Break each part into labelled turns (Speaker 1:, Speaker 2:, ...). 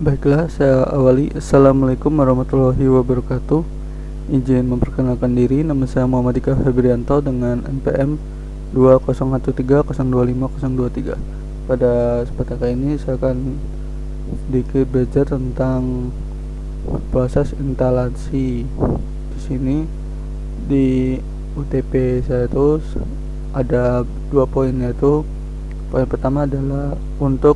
Speaker 1: Baiklah, saya awali. Assalamualaikum warahmatullahi wabarakatuh. Izin memperkenalkan diri, nama saya Muhammad Ika Febrianto dengan NPM 20130250023. Pada kesempatan kali ini saya akan sedikit belajar tentang proses instalasi. Di sini di UTP saya itu ada 2 poin, yaitu poin pertama adalah untuk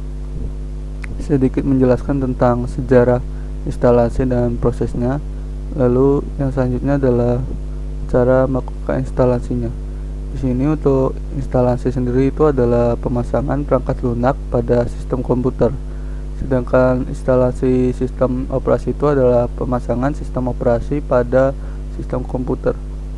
Speaker 1: sedikit menjelaskan tentang sejarah instalasi dan prosesnya. Lalu yang selanjutnya adalah cara melakukan instalasinya. Di sini untuk instalasi sendiri itu adalah pemasangan perangkat lunak pada sistem komputer. Sedangkan instalasi sistem operasi itu adalah pemasangan sistem operasi pada sistem komputer.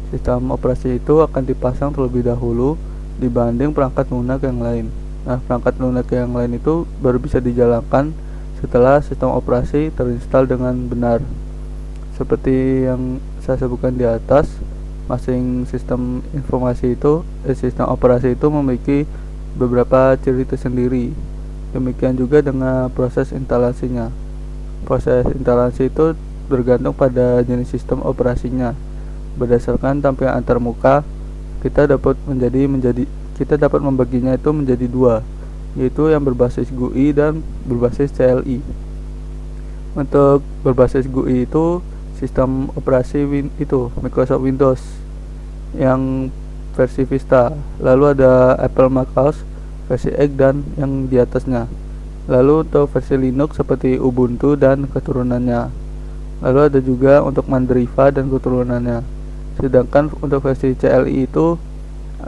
Speaker 1: Sistem operasi itu akan dipasang terlebih dahulu dibanding perangkat lunak yang lain. Nah, perangkat lunak yang lain itu baru bisa dijalankan setelah sistem operasi terinstall dengan benar. Seperti yang saya sebutkan di atas, masing sistem informasi itu, sistem operasi itu memiliki beberapa ciri tersendiri. Demikian juga dengan proses instalasinya. Proses instalasi itu bergantung pada jenis sistem operasinya. Berdasarkan tampilan antarmuka, kita dapat membaginya itu menjadi dua, yaitu yang berbasis GUI dan berbasis CLI. Untuk berbasis GUI itu sistem operasi Microsoft Windows yang versi Vista, lalu ada Apple macOS versi X dan yang di atasnya. Lalu untuk versi Linux seperti Ubuntu dan keturunannya. Lalu ada juga untuk Mandriva dan keturunannya. Sedangkan untuk versi CLI itu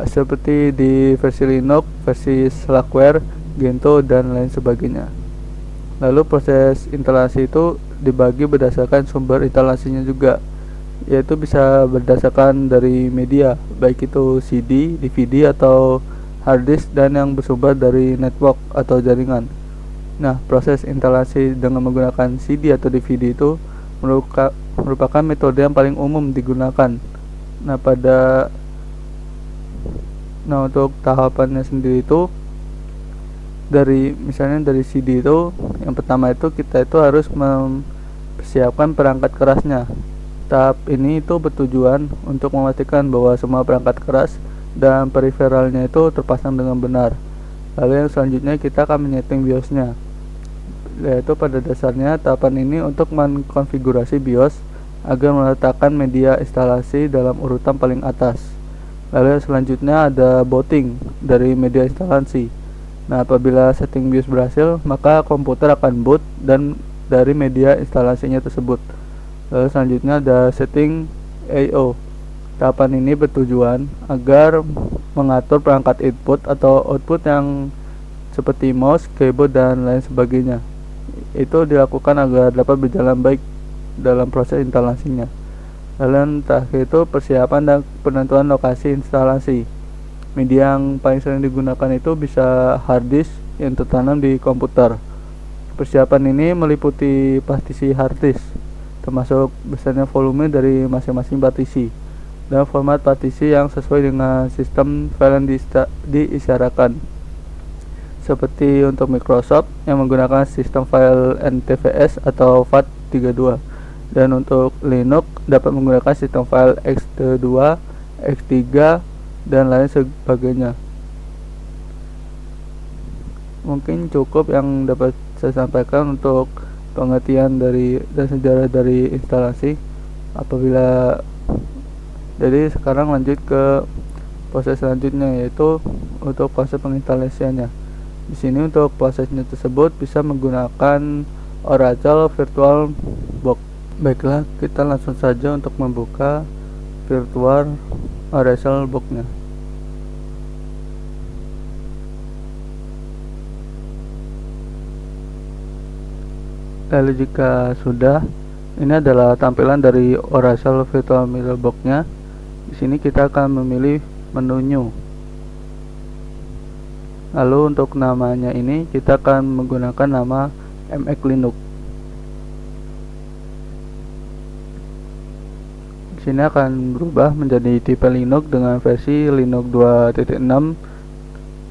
Speaker 1: seperti di versi Linux, versi Slackware, Gentoo, dan lain sebagainya. Lalu proses instalasi itu dibagi berdasarkan sumber instalasinya juga, yaitu bisa berdasarkan dari media, baik itu CD, DVD, atau hard disk, dan yang bersumber dari network atau jaringan. Nah, proses instalasi dengan menggunakan CD atau DVD itu merupakan metode yang paling umum digunakan. Nah, untuk tahapannya sendiri itu misalnya dari CD itu, yang pertama itu kita itu harus mempersiapkan perangkat kerasnya. Tahap ini itu bertujuan untuk memastikan bahwa semua perangkat keras dan periferalnya itu terpasang dengan benar. Lalu yang selanjutnya kita akan menyeting BIOS-nya, yaitu pada dasarnya tahapan ini untuk mengkonfigurasi BIOS agar meletakkan media instalasi dalam urutan paling atas. Lalu yang selanjutnya ada booting dari media instalasi. Nah, apabila setting BIOS berhasil, maka komputer akan boot dan dari media instalasinya tersebut. Lalu selanjutnya ada setting I/O. Tahapan ini bertujuan agar mengatur perangkat input atau output yang seperti mouse, keyboard, dan lain sebagainya. Itu dilakukan agar dapat berjalan baik dalam proses instalasinya. Lalu yang terakhir itu persiapan dan penentuan lokasi instalasi. Media yang paling sering digunakan itu bisa hard disk yang tertanam di komputer. Persiapan ini meliputi partisi hard disk, termasuk besarnya volume dari masing-masing partisi, dan format partisi yang sesuai dengan sistem file yang diisyaratkan. Seperti untuk Microsoft yang menggunakan sistem file NTFS atau FAT32. Dan untuk Linux dapat menggunakan sistem file ext2, x3, dan lain sebagainya. Mungkin cukup yang dapat saya sampaikan untuk pengertian dan sejarah dari instalasi. Jadi sekarang lanjut ke proses selanjutnya, yaitu untuk proses penginstalasiannya. Di sini untuk prosesnya tersebut bisa menggunakan Oracle VirtualBox. Baiklah, kita langsung saja untuk membuka virtual Oracle Box-nya. Lalu jika sudah, ini adalah tampilan dari Oracle VirtualBox-nya. Di sini kita akan memilih menu New. Lalu untuk namanya ini kita akan menggunakan nama MX Linux. Sini akan berubah menjadi tipe Linux dengan versi Linux 2.6,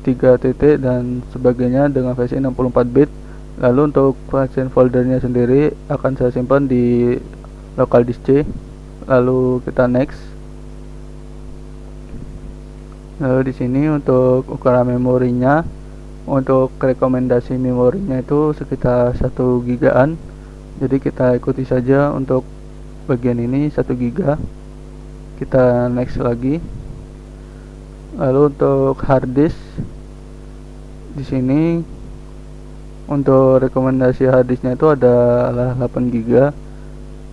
Speaker 1: 3 dan sebagainya dengan versi 64 bit. Lalu untuk pasien foldernya sendiri akan saya simpan di local disk C. Lalu kita next. Lalu di sini untuk ukuran memorinya, untuk rekomendasi memorinya itu sekitar 1 gigaan. Jadi kita ikuti saja untuk bagian ini 1 giga. Kita next lagi. Lalu untuk hard disk, di sini untuk rekomendasi hard disknya itu adalah 8 giga.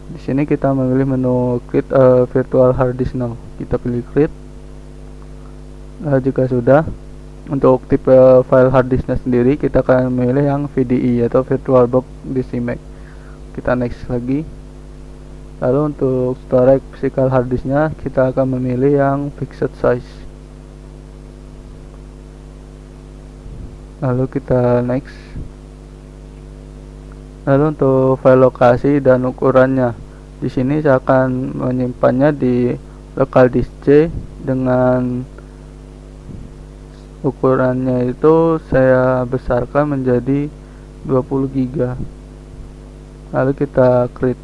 Speaker 1: Di sini kita memilih menu create a virtual hard disk now. Kita pilih create. Jika sudah, untuk tipe file hard disknya sendiri kita akan memilih yang VDI atau VirtualBox Disk Image. Kita next lagi. Lalu untuk storage physical hard disknya kita akan memilih yang fixed size. Lalu kita next. Lalu untuk file lokasi dan ukurannya, di sini saya akan menyimpannya di local disk C dengan ukurannya itu saya besarkan menjadi 20 giga. Lalu kita create.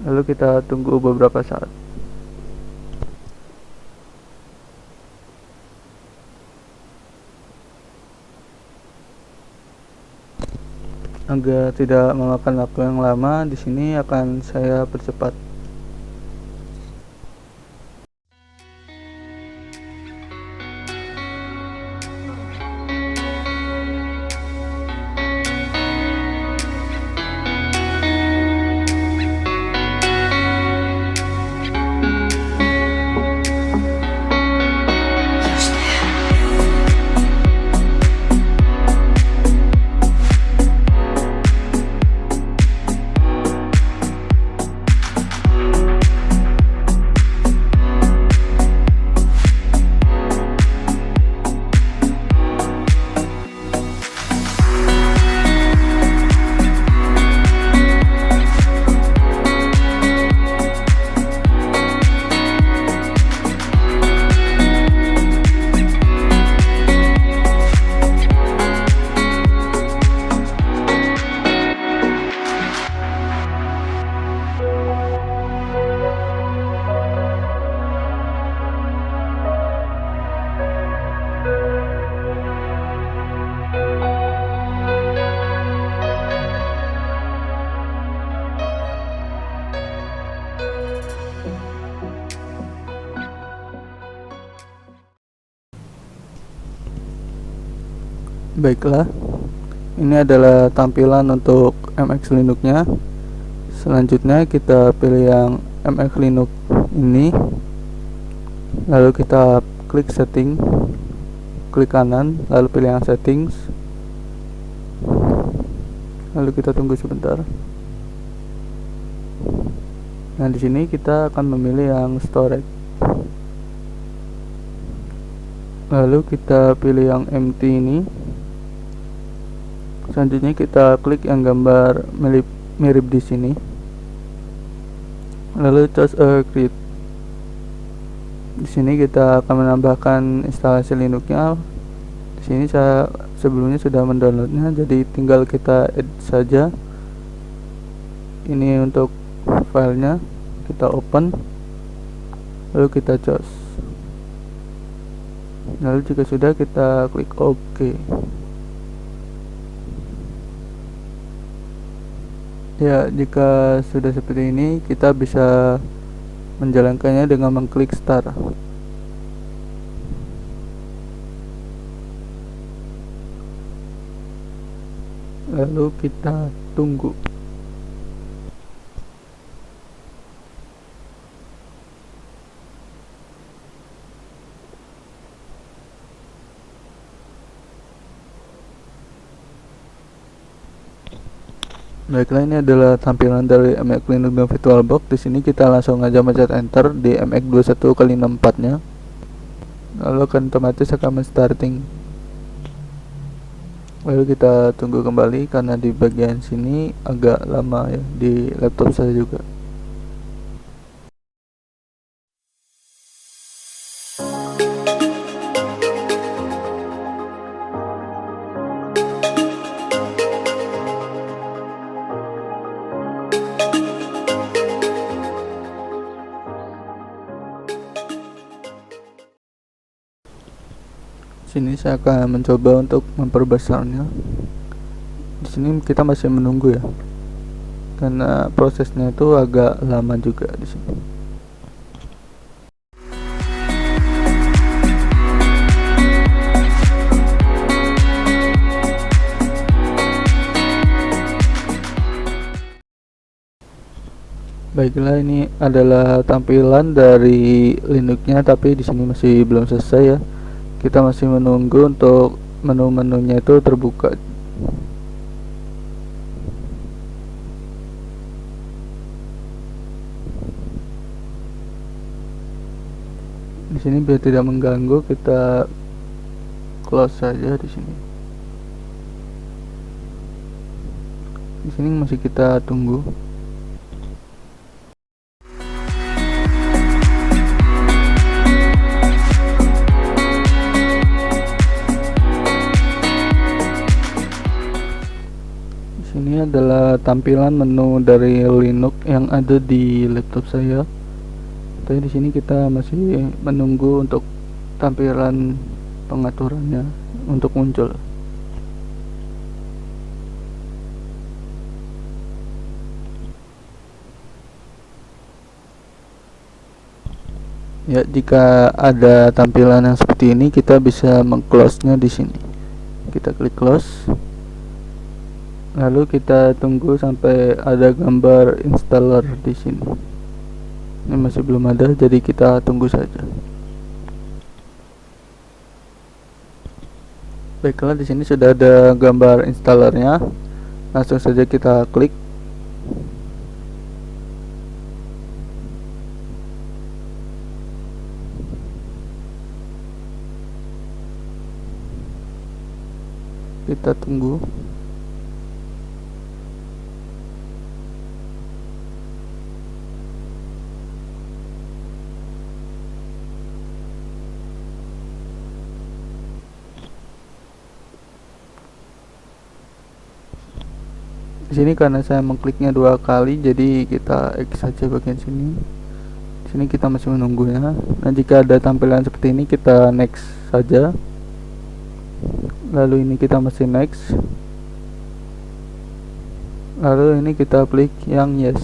Speaker 1: Lalu kita tunggu beberapa saat. Agar tidak memakan waktu yang lama, di sini akan saya percepat. Baiklah, ini adalah tampilan untuk MX Linux-nya. Selanjutnya kita pilih yang MX Linux ini. Lalu kita klik setting, klik kanan, lalu pilih yang settings. Lalu kita tunggu sebentar. Nah, di sini kita akan memilih yang storage. Lalu kita pilih yang empty ini. Selanjutnya kita klik yang gambar mirip di sini. Lalu choose a create. Di sini kita akan menambahkan instalasi Linux-nya. Di sini saya sebelumnya sudah mendownloadnya, jadi tinggal kita add saja. Ini untuk filenya, kita open. Lalu kita choose. Lalu jika sudah, kita klik OK. Ya, jika sudah seperti ini, kita bisa menjalankannya dengan mengklik start. Lalu kita tunggu. Baiklah, ini adalah tampilan dari MX Linux dan VirtualBox. Di sini kita langsung aja mencet enter di MX 21x64-nya. Lalu otomatis akan men-starting. Lalu kita tunggu kembali karena di bagian sini agak lama ya, di laptop saya juga. Sini saya akan mencoba untuk memperbesarnya. Di sini kita masih menunggu ya, karena prosesnya itu agak lama juga di sini. Baiklah, ini adalah tampilan dari Linuxnya, tapi di sini masih belum selesai ya. Kita masih menunggu untuk menu-menunya itu terbuka. Di sini biar tidak mengganggu, kita close saja di sini. Di sini masih kita tunggu. Ini adalah tampilan menu dari Linux yang ada di laptop saya. Tapi di sini kita masih menunggu untuk tampilan pengaturannya untuk muncul. Ya, jika ada tampilan yang seperti ini, kita bisa meng-close-nya di sini. Kita klik close. Lalu kita tunggu sampai ada gambar installer di sini. Ini masih belum ada, jadi kita tunggu saja. Baiklah, di sini sudah ada gambar installernya. Langsung saja kita klik. Kita tunggu. Di sini karena saya mengkliknya 2 kali, jadi kita X saja bagian sini. Di sini kita masih menunggunya. Nah, jika ada tampilan seperti ini, kita next saja. Lalu ini kita masih next. Lalu ini kita klik yang yes.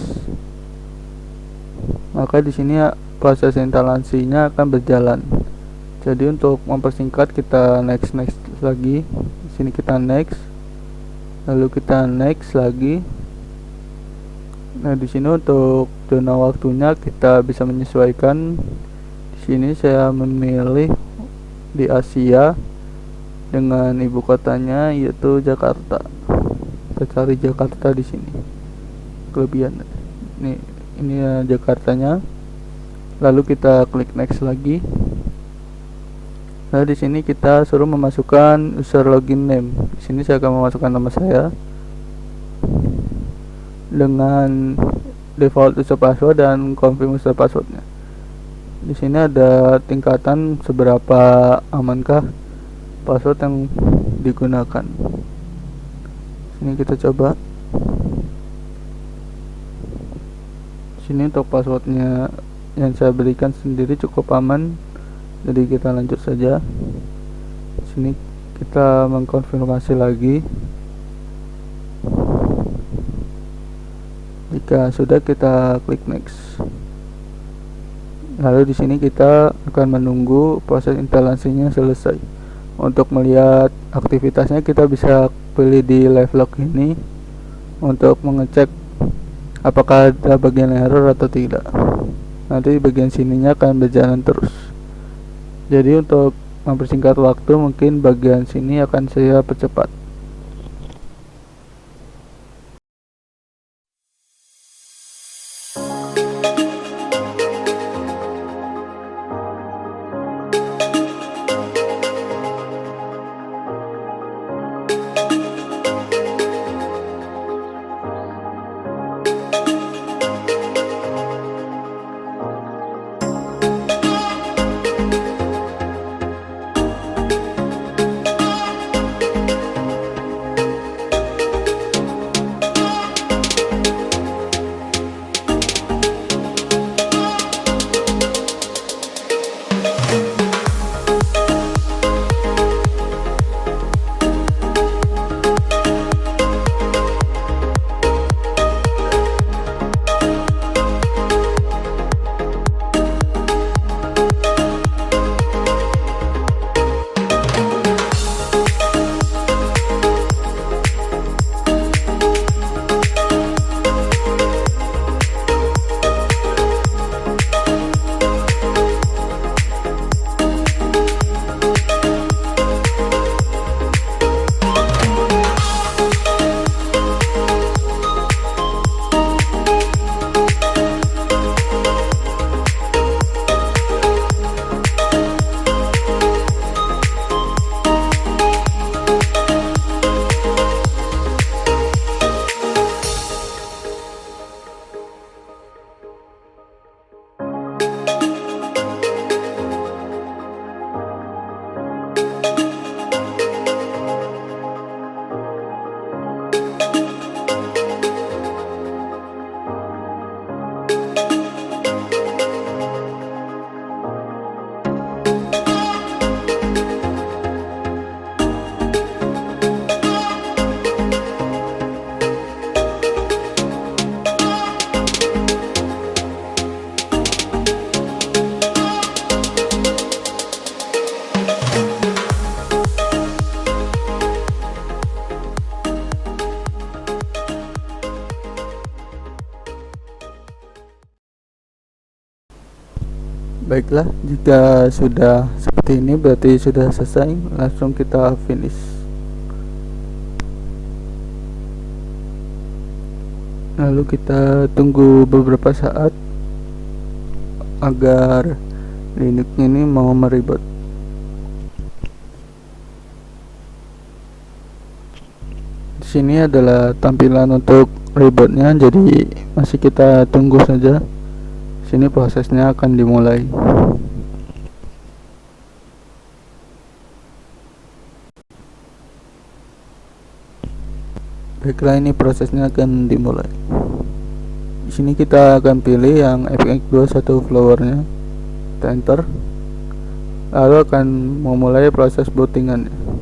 Speaker 1: Maka di sini proses instalasinya akan berjalan. Jadi untuk mempersingkat, kita next lagi. Di sini kita next. Lalu kita next lagi. Nah, di sini untuk zona waktunya kita bisa menyesuaikan. Di sini saya memilih di Asia dengan ibu kotanya yaitu Jakarta. Kita cari Jakarta di sini. Kelebihan ini ya Jakartanya. Lalu kita klik next lagi. Nah, di sini kita suruh memasukkan user login name. Di sini saya akan memasukkan nama saya dengan default user password dan confirm user passwordnya. Di sini ada tingkatan seberapa amankah password yang digunakan. Sini kita coba. Sini untuk passwordnya yang saya berikan sendiri cukup aman. Jadi kita lanjut saja. Sini kita mengkonfirmasi lagi. Jika sudah, kita klik next. Lalu di sini kita akan menunggu proses instalasinya selesai. Untuk melihat aktivitasnya, kita bisa pilih di live log ini untuk mengecek apakah ada bagian error atau tidak. Nanti bagian sininya akan berjalan terus. Jadi untuk mempersingkat waktu, mungkin bagian sini akan saya percepat. Baiklah, jika sudah seperti ini berarti sudah selesai. Langsung kita finish. Lalu kita tunggu beberapa saat agar Linux ini mau meribut. Di sini adalah tampilan untuk rebootnya, jadi masih kita tunggu saja. Sini prosesnya akan dimulai. Baiklah, ini prosesnya akan dimulai. Di sini kita akan pilih yang FX21 flowernya, kita enter, lalu akan memulai proses bootingannya.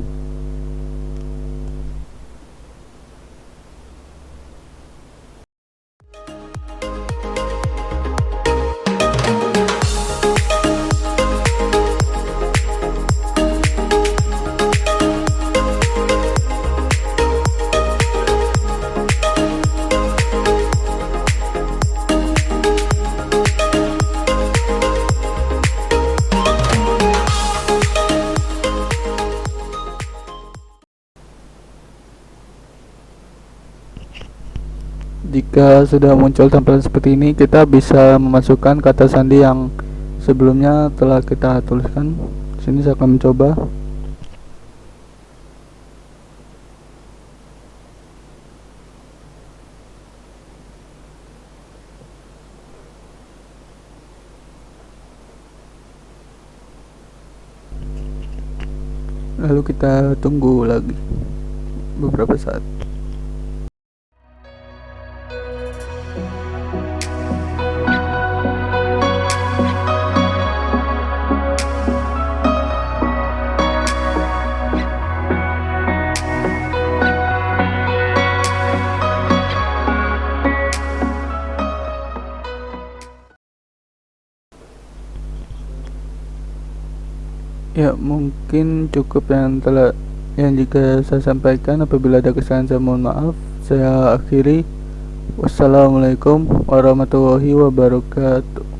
Speaker 1: Jika sudah muncul tampilan seperti ini, kita bisa memasukkan kata sandi yang sebelumnya telah kita tuliskan. Sini saya akan mencoba. Lalu kita tunggu lagi beberapa saat. Ya, mungkin cukup yang jika saya sampaikan. Apabila ada kesalahan saya mohon maaf. Saya akhiri. Wassalamualaikum warahmatullahi wabarakatuh.